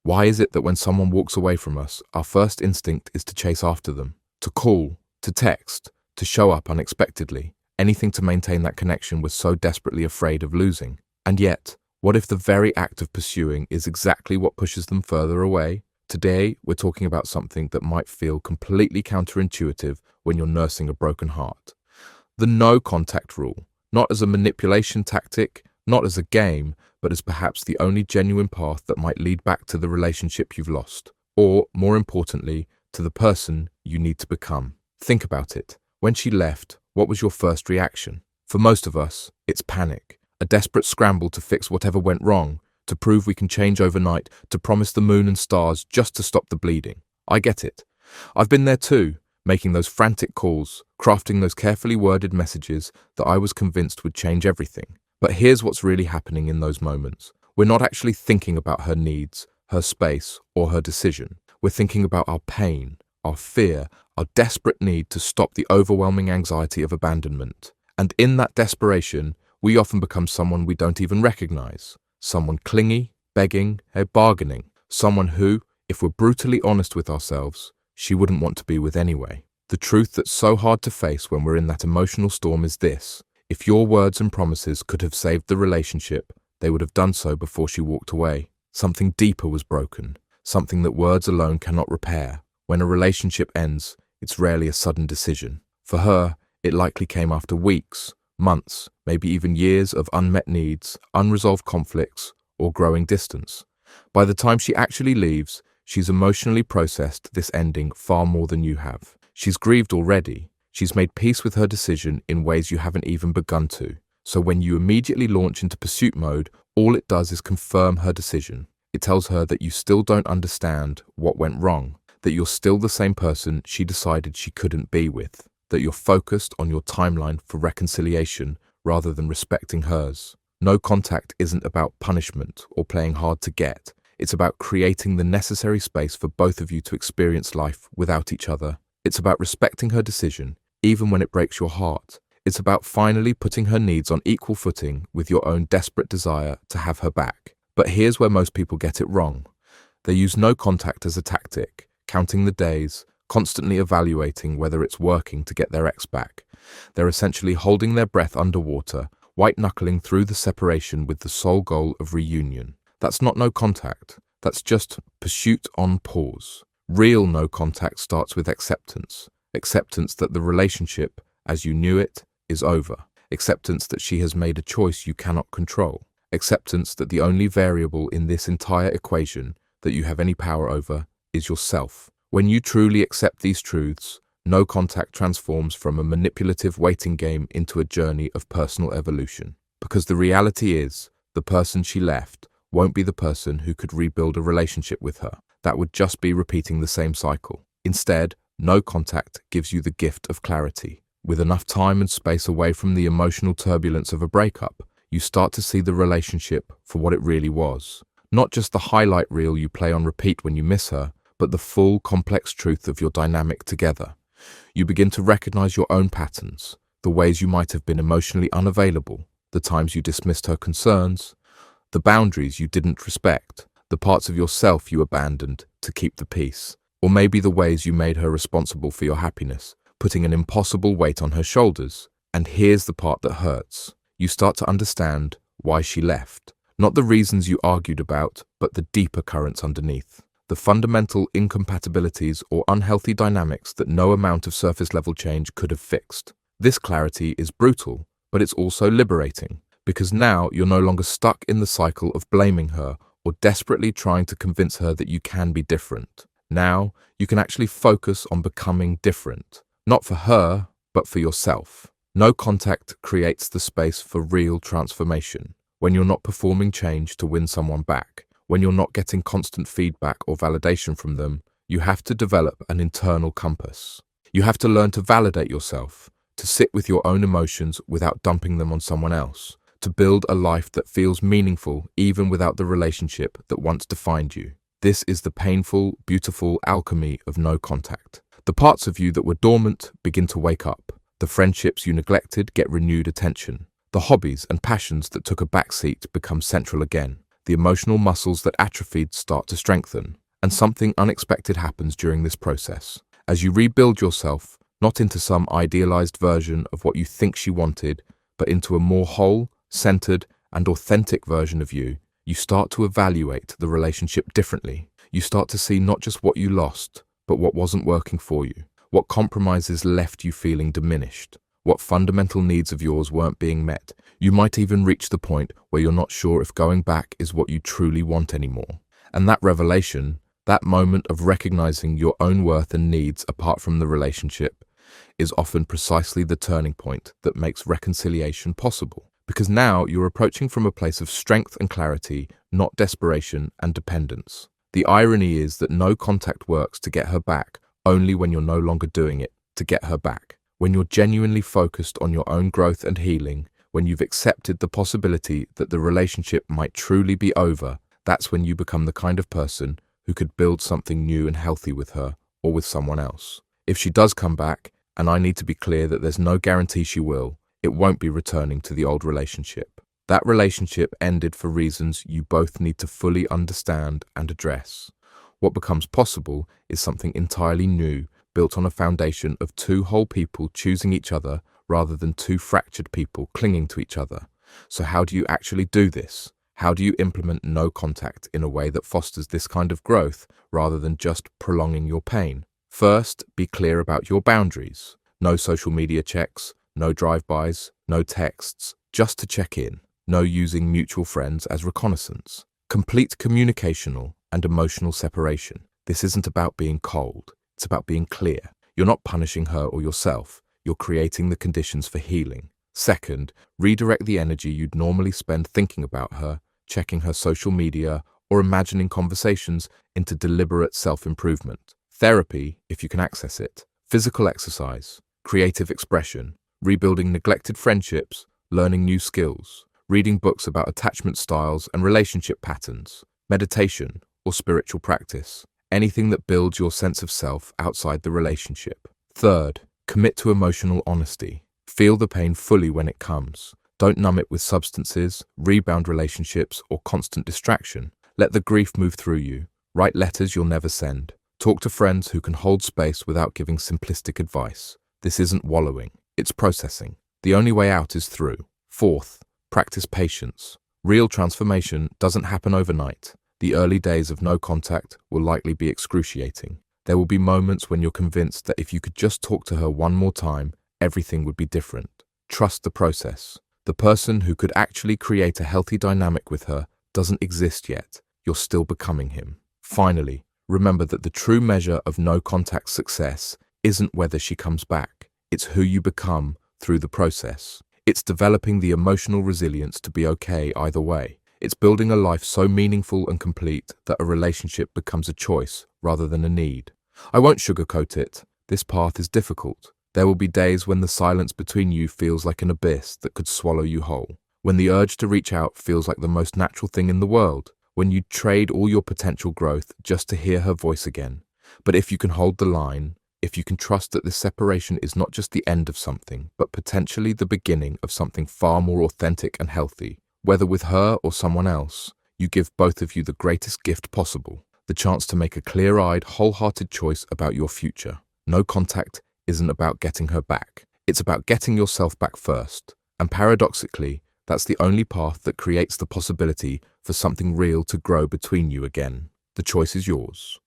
Why is it that when someone walks away from us, our first instinct is to chase after them, to call, to text, to show up unexpectedly, anything to maintain that connection we're so desperately afraid of losing? And yet, what if the very act of pursuing is exactly what pushes them further away? Today, we're talking about something that might feel completely counterintuitive when you're nursing a broken heart. The no contact rule, not as a manipulation tactic, not as a game, but as perhaps the only genuine path that might lead back to the relationship you've lost, or, more importantly, to the person you need to become. Think about it. When she left, what was your first reaction? For most of us, it's panic, a desperate scramble to fix whatever went wrong, to prove we can change overnight, to promise the moon and stars just to stop the bleeding. I get it. I've been there too, making those frantic calls, crafting those carefully worded messages that I was convinced would change everything. But here's what's really happening in those moments. We're not actually thinking about her needs, her space, or her decision. We're thinking about our pain, our fear, our desperate need to stop the overwhelming anxiety of abandonment. And in that desperation, we often become someone we don't even recognize. Someone clingy, begging, bargaining. Someone who, if we're brutally honest with ourselves, she wouldn't want to be with anyway. The truth that's so hard to face when we're in that emotional storm is this. If your words and promises could have saved the relationship, they would have done so before she walked away. Something deeper was broken, something that words alone cannot repair. When a relationship ends, it's rarely a sudden decision. For her, it likely came after weeks, months, maybe even years of unmet needs, unresolved conflicts, or growing distance. By the time she actually leaves, she's emotionally processed this ending far more than you have. She's grieved already. She's made peace with her decision in ways you haven't even begun to. So when you immediately launch into pursuit mode, all it does is confirm her decision. It tells her that you still don't understand what went wrong, that you're still the same person she decided she couldn't be with, that you're focused on your timeline for reconciliation rather than respecting hers. No contact isn't about punishment or playing hard to get. It's about creating the necessary space for both of you to experience life without each other. It's about respecting her decision, even when it breaks your heart. It's about finally putting her needs on equal footing with your own desperate desire to have her back. But here's where most people get it wrong. They use no contact as a tactic, counting the days, constantly evaluating whether it's working to get their ex back. They're essentially holding their breath underwater, white-knuckling through the separation with the sole goal of reunion. That's not no contact. That's just pursuit on pause. Real no contact starts with acceptance. Acceptance that the relationship, as you knew it, is over. Acceptance that she has made a choice you cannot control. Acceptance that the only variable in this entire equation that you have any power over is yourself. When you truly accept these truths, no contact transforms from a manipulative waiting game into a journey of personal evolution. Because the reality is, the person she left won't be the person who could rebuild a relationship with her. That would just be repeating the same cycle. Instead, no contact gives you the gift of clarity. With enough time and space away from the emotional turbulence of a breakup, you start to see the relationship for what it really was. Not just the highlight reel you play on repeat when you miss her, but the full, complex truth of your dynamic together. You begin to recognize your own patterns, the ways you might have been emotionally unavailable, the times you dismissed her concerns, the boundaries you didn't respect, the parts of yourself you abandoned to keep the peace, or maybe the ways you made her responsible for your happiness, putting an impossible weight on her shoulders. And here's the part that hurts. You start to understand why she left. Not the reasons you argued about, but the deeper currents underneath. The fundamental incompatibilities or unhealthy dynamics that no amount of surface-level change could have fixed. This clarity is brutal, but it's also liberating, because now you're no longer stuck in the cycle of blaming her or desperately trying to convince her that you can be different. Now, you can actually focus on becoming different. Not for her, but for yourself. No contact creates the space for real transformation. When you're not performing change to win someone back, when you're not getting constant feedback or validation from them, you have to develop an internal compass. You have to learn to validate yourself, to sit with your own emotions without dumping them on someone else, to build a life that feels meaningful even without the relationship that once defined you. This is the painful, beautiful alchemy of no contact. The parts of you that were dormant begin to wake up. The friendships you neglected get renewed attention. The hobbies and passions that took a backseat become central again. the emotional muscles that atrophied start to strengthen, and something unexpected happens during this process. As you rebuild yourself, not into some idealized version of what you think she wanted, but into a more whole, centered, and authentic version of you, you start to evaluate the relationship differently. You start to see not just what you lost, but what wasn't working for you, what compromises left you feeling diminished, what fundamental needs of yours weren't being met. You might even reach the point where you're not sure if going back is what you truly want anymore. And that revelation, that moment of recognizing your own worth and needs apart from the relationship, is often precisely the turning point that makes reconciliation possible. Because now you're approaching from a place of strength and clarity, not desperation and dependence. The irony is that no contact works to get her back only when you're no longer doing it to get her back. When you're genuinely focused on your own growth and healing, when you've accepted the possibility that the relationship might truly be over, that's when you become the kind of person who could build something new and healthy with her or with someone else. If she does come back, and I need to be clear that there's no guarantee she will, it won't be returning to the old relationship. That relationship ended for reasons you both need to fully understand and address. What becomes possible is something entirely new, built on a foundation of two whole people choosing each other rather than two fractured people clinging to each other. So how do you actually do this? How do you implement no contact in a way that fosters this kind of growth rather than just prolonging your pain? First, be clear about your boundaries. No social media checks, no drive-bys, no texts, just to check in. No using mutual friends as reconnaissance. Complete communicational and emotional separation. This isn't about being cold. It's about being clear. You're not punishing her or yourself. You're creating the conditions for healing. Second, redirect the energy you'd normally spend thinking about her, checking her social media, or imagining conversations into deliberate self-improvement. Therapy, if you can access it. Physical exercise. Creative expression. Rebuilding neglected friendships. Learning new skills. Reading books about attachment styles and relationship patterns. Meditation or spiritual practice. Anything that builds your sense of self outside the relationship. Third, commit to emotional honesty. Feel the pain fully when it comes. Don't numb it with substances, rebound relationships, or constant distraction. Let the grief move through you. Write letters you'll never send. Talk to friends who can hold space without giving simplistic advice. This isn't wallowing, it's processing. The only way out is through. Fourth, practice patience. Real transformation doesn't happen overnight. The early days of no contact will likely be excruciating. There will be moments when you're convinced that if you could just talk to her one more time, everything would be different. Trust the process. The person who could actually create a healthy dynamic with her doesn't exist yet. You're still becoming him. Finally, remember that the true measure of no contact success isn't whether she comes back. It's who you become through the process. It's developing the emotional resilience to be okay either way. It's building a life so meaningful and complete that a relationship becomes a choice rather than a need. I won't sugarcoat it. This path is difficult. There will be days when the silence between you feels like an abyss that could swallow you whole. When the urge to reach out feels like the most natural thing in the world. When you trade all your potential growth just to hear her voice again. But if you can hold the line, if you can trust that this separation is not just the end of something, but potentially the beginning of something far more authentic and healthy, whether with her or someone else, you give both of you the greatest gift possible, the chance to make a clear-eyed, wholehearted choice about your future. No contact isn't about getting her back. It's about getting yourself back first. And paradoxically, that's the only path that creates the possibility for something real to grow between you again. The choice is yours.